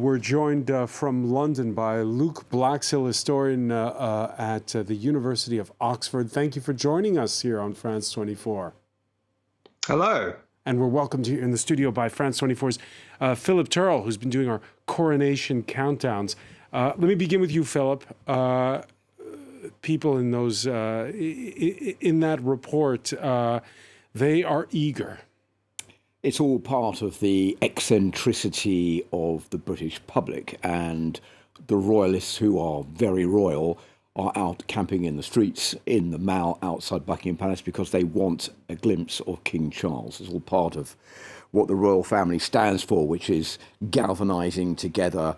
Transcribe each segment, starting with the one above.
We're joined from London by Luke Blaxill, historian at the University of Oxford. Thank you for joining us here on France 24. Hello. And we're welcomed here in the studio by France 24's Philip Turle, who's been doing our coronation countdowns. Let me begin with you, Philip. People in those in that report, they are eager. It's all part of the eccentricity of the British public, and the royalists, who are very royal, are out camping in the streets in the Mall outside Buckingham Palace because they want a glimpse of King Charles. It's all part of what the royal family stands for, which is galvanising together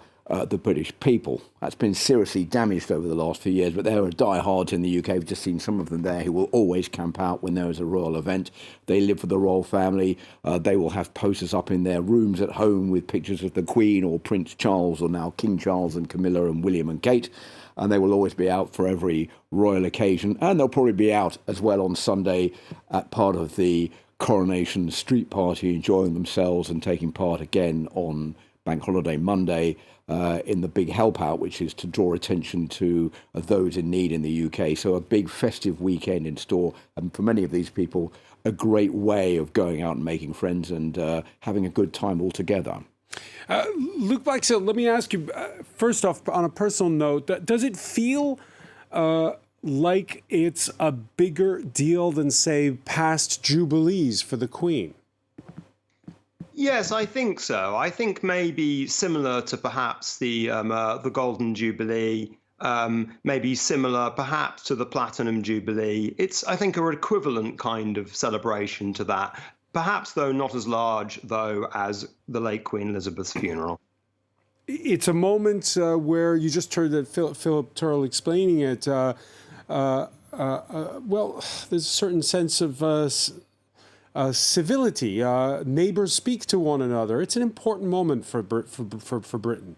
the British people. That's been seriously damaged over the last few years, but there are diehards in the UK. We've just seen some of them there who will always camp out when there is a royal event. They live for the royal family. They will have posters up in their rooms at home with pictures of the Queen or Prince Charles, or now King Charles and Camilla and William and Kate. And they will always be out for every royal occasion. And they'll probably be out as well on Sunday at part of the Coronation street party, enjoying themselves and taking part again on Bank Holiday Monday in the big help out, which is to draw attention to those in need in the UK. So a big festive weekend in store. And for many of these people, a great way of going out and making friends and having a good time all together. Luke Blaxill, let me ask you, first off, on a personal note, does it feel like it's a bigger deal than, say, past jubilees for the Queen? Yes, I think so. I think maybe similar to perhaps the Golden Jubilee, maybe similar perhaps to the Platinum Jubilee. It's, I think, an equivalent kind of celebration to that. Perhaps, though, not as large, though, as the late Queen Elizabeth's funeral. It's a moment where you just heard that Philip Turle explaining it. Well, there's a certain sense of civility. Neighbors speak to one another. It's an important moment for Britain.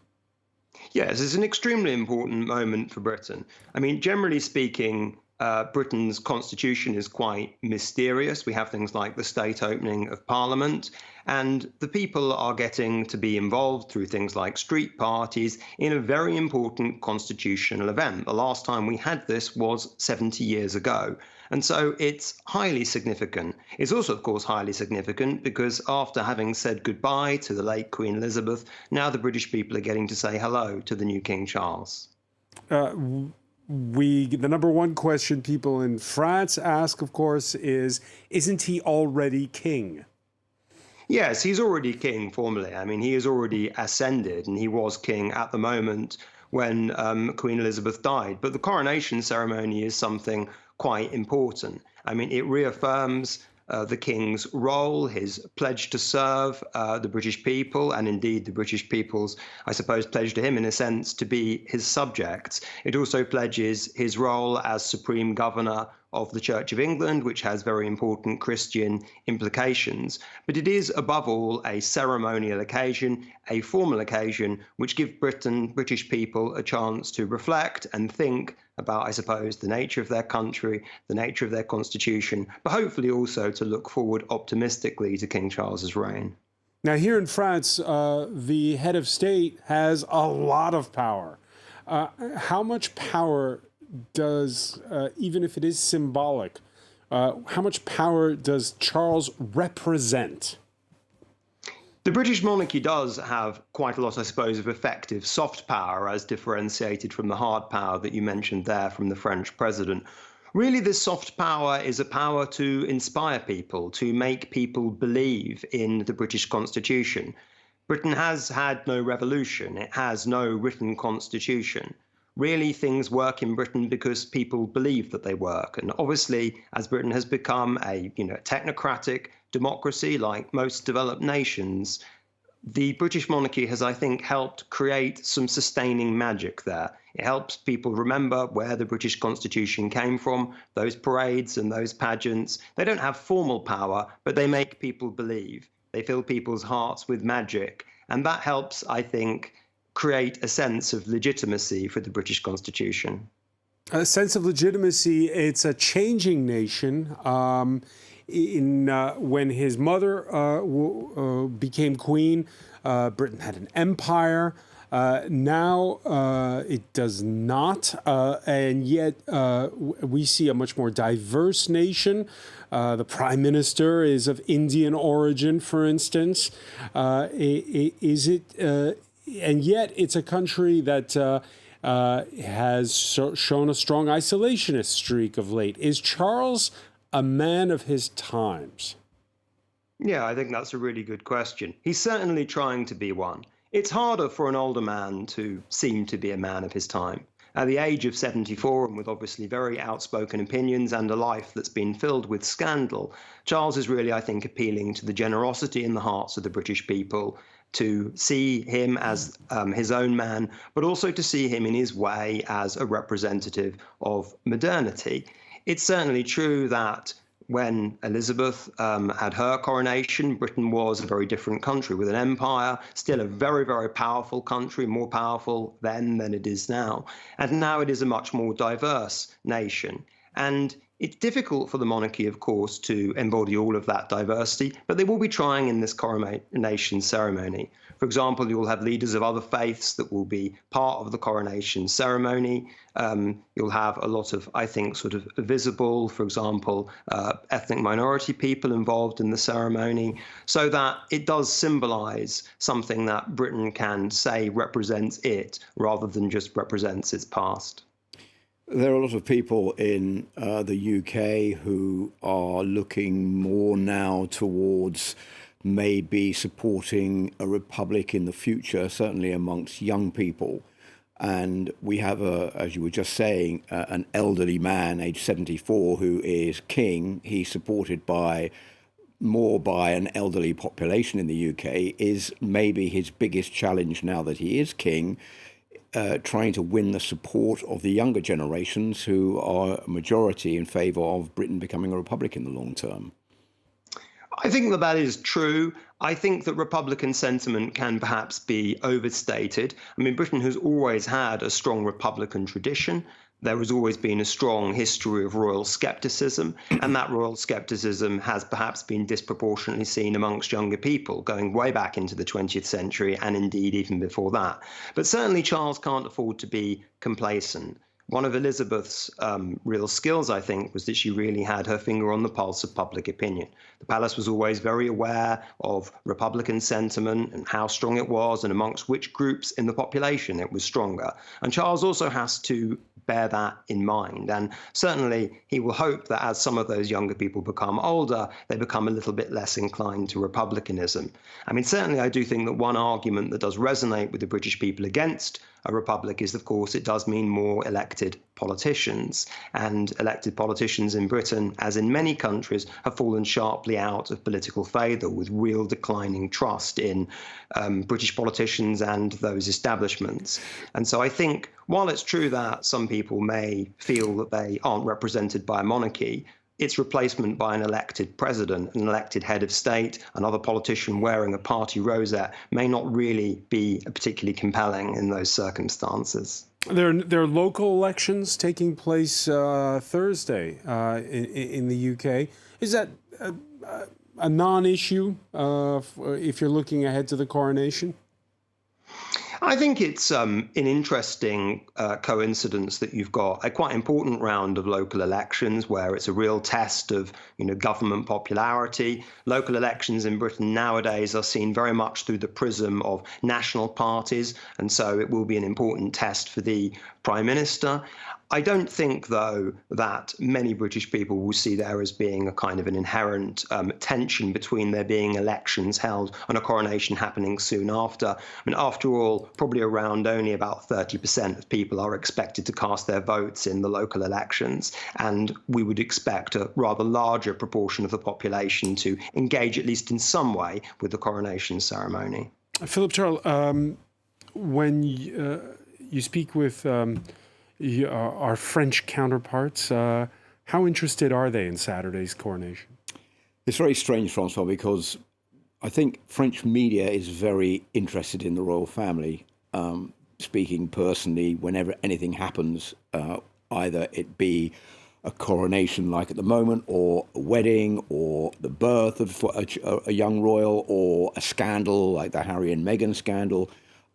Yes, it's an extremely important moment for Britain. I mean, generally speaking, Britain's constitution is quite mysterious. We have things like the state opening of Parliament, and the people are getting to be involved through things like street parties in a very important constitutional event. The last time we had this was 70 years ago. And so it's highly significant. It's also, of course, highly significant because after having said goodbye to the late Queen Elizabeth, now the British people are getting to say hello to the new King Charles. The number one question people in France ask, of course, is, isn't he already king? Yes, he's already king formally. I mean, he is already ascended, and he was king at the moment when Queen Elizabeth died. But the coronation ceremony is something quite important. I mean, it reaffirms the king's role, his pledge to serve the British people, and indeed the British people's, I suppose, pledge to him in a sense to be his subjects. It also pledges his role as Supreme Governor of the Church of England, which has very important Christian implications. But it is, above all, a ceremonial occasion, a formal occasion, which gives British people a chance to reflect and think about, I suppose, the nature of their country, the nature of their constitution, but hopefully also to look forward optimistically to King Charles's reign. Now, here in France, the head of state has a lot of power. How much power does, even if it is symbolic, how much power does Charles represent? The British monarchy does have quite a lot, I suppose, of effective soft power, as differentiated from the hard power that you mentioned there from the French president. Really, this soft power is a power to inspire people, to make people believe in the British Constitution. Britain has had no revolution. It has no written constitution. Really, things work in Britain because people believe that they work. And obviously, as Britain has become a technocratic democracy like most developed nations, the British monarchy has, I think, helped create some sustaining magic there. It helps people remember where the British Constitution came from, those parades and those pageants. They don't have formal power, but they make people believe. They fill people's hearts with magic. And that helps, I think, create a sense of legitimacy for the British Constitution. A sense of legitimacy. It's a changing nation. When his mother became queen, Britain had an empire. Now it does not, and yet we see a much more diverse nation. The prime minister is of Indian origin, for instance. Is it? And yet it's a country that has shown a strong isolationist streak of late. Is Charles a man of his times? Yeah, I think that's a really good question. He's certainly trying to be one. It's harder for an older man to seem to be a man of his time. At the age of 74, and with obviously very outspoken opinions and a life that's been filled with scandal, Charles is really, I think, appealing to the generosity in the hearts of the British people, to see him as his own man, but also to see him in his way as a representative of modernity. It's certainly true that when Elizabeth had her coronation, Britain was a very different country with an empire, still a very, very powerful country, more powerful then than it is now. And now it is a much more diverse nation. And it's difficult for the monarchy, of course, to embody all of that diversity, but they will be trying in this coronation ceremony. For example, you'll have leaders of other faiths that will be part of the coronation ceremony. You'll have a lot of, I think, sort of visible, for example, ethnic minority people involved in the ceremony, so that it does symbolize something that Britain can say represents it rather than just represents its past. There are a lot of people in the UK who are looking more now towards maybe supporting a republic in the future, certainly amongst young people. And we have, as you were just saying, an elderly man, age 74, who is king. He's supported more by an elderly population in the UK, is maybe his biggest challenge now that he is king, trying to win the support of the younger generations who are a majority in favour of Britain becoming a republic in the long term. I think that that is true. I think that Republican sentiment can perhaps be overstated. I mean, Britain has always had a strong Republican tradition. There has always been a strong history of royal skepticism, and that royal skepticism has perhaps been disproportionately seen amongst younger people, going way back into the 20th century and indeed even before that. But certainly Charles can't afford to be complacent. One of Elizabeth's real skills, I think, was that she really had her finger on the pulse of public opinion. The palace was always very aware of Republican sentiment and how strong it was and amongst which groups in the population it was stronger. And Charles also has to bear that in mind. And certainly he will hope that as some of those younger people become older, they become a little bit less inclined to republicanism. I mean, certainly I do think that one argument that does resonate with the British people against a republic is, of course, it does mean more elected politicians. And elected politicians in Britain, as in many countries, have fallen sharply out of political favour, with real declining trust in British politicians and those establishments. And so I think, while it's true that some people may feel that they aren't represented by a monarchy, its replacement by an elected president, an elected head of state, another politician wearing a party rosette may not really be particularly compelling in those circumstances. There are local elections taking place Thursday in the UK. Is that a non-issue if you're looking ahead to the coronation? I think it's an interesting coincidence that you've got a quite important round of local elections where it's a real test of, government popularity. Local elections in Britain nowadays are seen very much through the prism of national parties, and so it will be an important test for the Prime Minister. I don't think, though, that many British people will see there as being a kind of an inherent tension between there being elections held and a coronation happening soon after. I mean, after all, probably around only about 30% of people are expected to cast their votes in the local elections, and we would expect a rather larger proportion of the population to engage, at least in some way, with the coronation ceremony. Philip Turle, when you speak with our French counterparts, how interested are they in Saturday's coronation? It's very strange, François, because I think French media is very interested in the royal family. Speaking personally, whenever anything happens, either it be a coronation like at the moment, or a wedding, or the birth of a young royal, or a scandal like the Harry and Meghan scandal,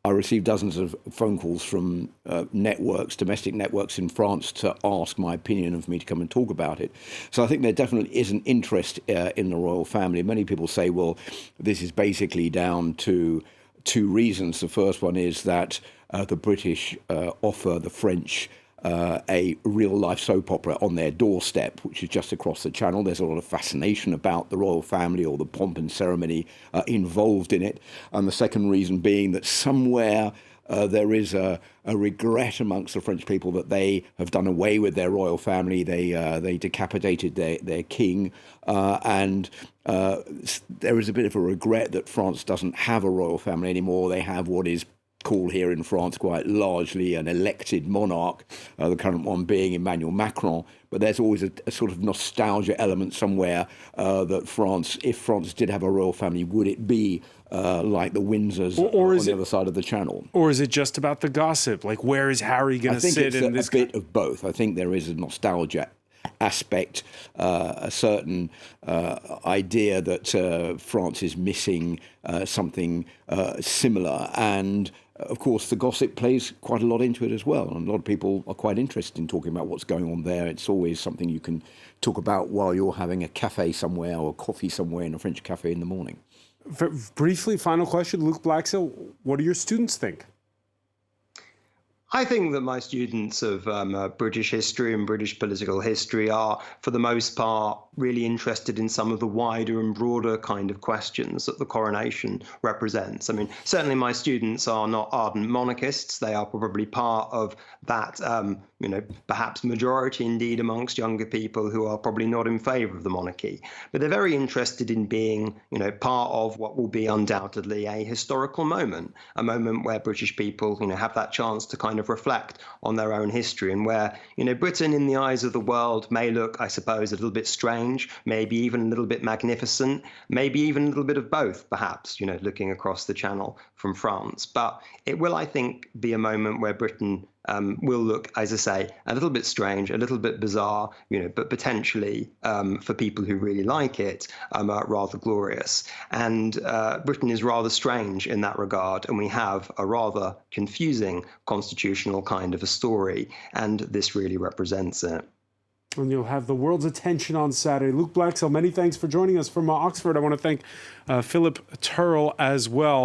I received dozens of phone calls from networks, domestic networks in France, to ask my opinion and for me to come and talk about it. So I think there definitely is an interest in the royal family. Many people say, well, this is basically down to two reasons. The first one is that the British offer the French a real-life soap opera on their doorstep, which is just across the channel. There's a lot of fascination about the royal family or the pomp and ceremony involved in it. And the second reason being that somewhere there is a regret amongst the French people that they have done away with their royal family. They decapitated their king, and there is a bit of a regret that France doesn't have a royal family anymore. They have what is called here in France quite largely an elected monarch, the current one being Emmanuel Macron. But there's always a sort of nostalgia element somewhere that France, if France did have a royal family, would it be like the Windsors on the other side of the channel? Or is it just about the gossip? Like, where is Harry going to sit in this? I think it's a bit of both. I think there is a nostalgia aspect, a certain idea that France is missing something similar. And of course, the gossip plays quite a lot into it as well. And a lot of people are quite interested in talking about what's going on there. It's always something you can talk about while you're having a cafe somewhere or coffee somewhere in a French cafe in the morning. Briefly, final question, Luke Blaxill, what do your students think? I think that my students of British history and British political history are, for the most part, really interested in some of the wider and broader kind of questions that the coronation represents. I mean, certainly my students are not ardent monarchists. They are probably part of that, perhaps majority indeed amongst younger people who are probably not in favour of the monarchy. But they're very interested in being, part of what will be undoubtedly a historical moment, a moment where British people, have that chance to kind of reflect on their own history, and where, Britain in the eyes of the world may look, I suppose, a little bit strange, maybe even a little bit magnificent, maybe even a little bit of both, perhaps, looking across the channel from France. But it will, I think, be a moment where Britain will look, as I say, a little bit strange, a little bit bizarre, but potentially, for people who really like it, rather glorious. And Britain is rather strange in that regard, and we have a rather confusing constitutional kind of a story, and this really represents it. And you'll have the world's attention on Saturday. Luke Blaxill, many thanks for joining us from Oxford. I want to thank Philip Turle as well.